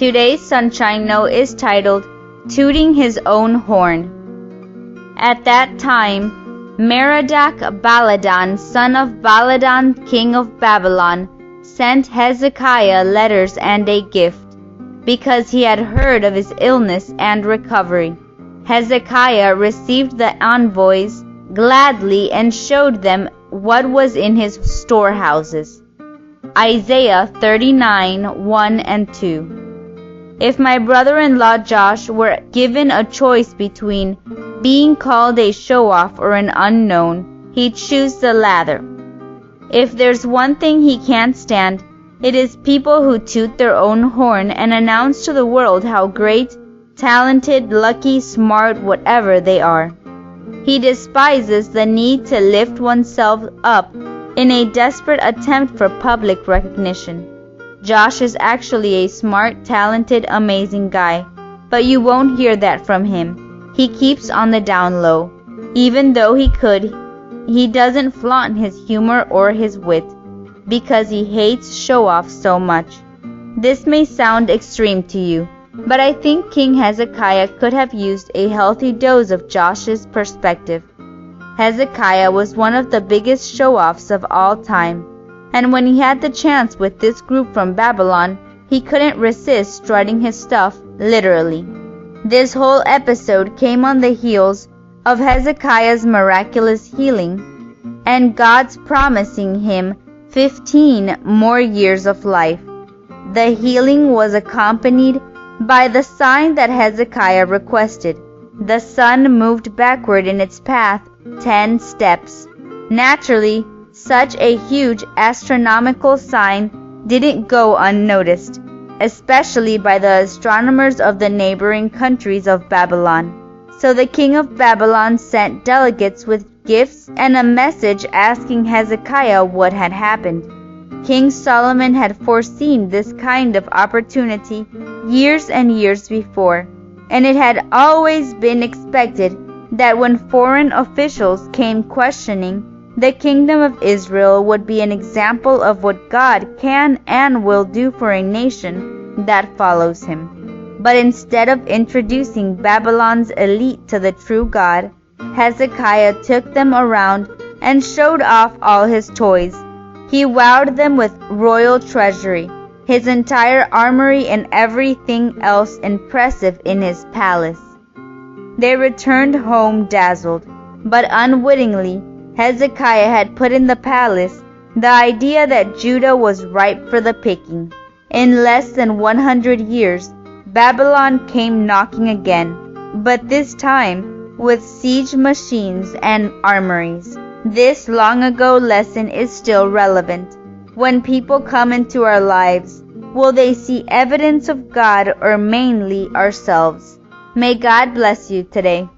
Today's Sunchine note is titled, Tooting His Own Horn. At that time, Merodach-Baladan, son of Baladan, king of Babylon, sent Hezekiah letters and a gift, because he had heard of his illness and recovery. Hezekiah received the envoys gladly and showed them what was in his storehouses. Isaiah 39:1 and 2. If my brother-in-law Josh were given a choice between being called a show-off or an unknown, he'd choose the latter. If there's one thing he can't stand, it is people who toot their own horn and announce to the world how great, talented, lucky, smart, whatever they are. He despises the need to lift oneself up in a desperate attempt for public recognition. Josh is actually a smart, talented, amazing guy, but you won't hear that from him. He keeps on the down low. Even though he could, he doesn't flaunt his humor or his wit, because he hates show-off so much. This may sound extreme to you, but I think King Hezekiah could have used a healthy dose of Josh's perspective. Hezekiah was one of the biggest show-offs of all time, and when he had the chance with this group from Babylon, he couldn't resist strutting his stuff, literally. This whole episode came on the heels of Hezekiah's miraculous healing and God's promising him 15 more years of life. The healing was accompanied by the sign that Hezekiah requested. The sun moved backward in its path 10 steps. Naturally, such a huge astronomical sign didn't go unnoticed, especially by the astronomers of the neighboring countries of Babylon. So the king of Babylon sent delegates with gifts and a message asking Hezekiah what had happened. King Solomon had foreseen this kind of opportunity years and years before, and it had always been expected that when foreign officials came questioning, the kingdom of Israel would be an example of what God can and will do for a nation that follows him. But instead of introducing Babylon's elite to the true God, Hezekiah took them around and showed off all his toys. He wowed them with royal treasury, his entire armory and everything else impressive in his palace. They returned home dazzled, but unwittingly, Hezekiah had put in the palace the idea that Judah was ripe for the picking. In less than 100 years, Babylon came knocking again, but this time with siege machines and armories. This long ago lesson is still relevant. When people come into our lives, will they see evidence of God or mainly ourselves? May God bless you today.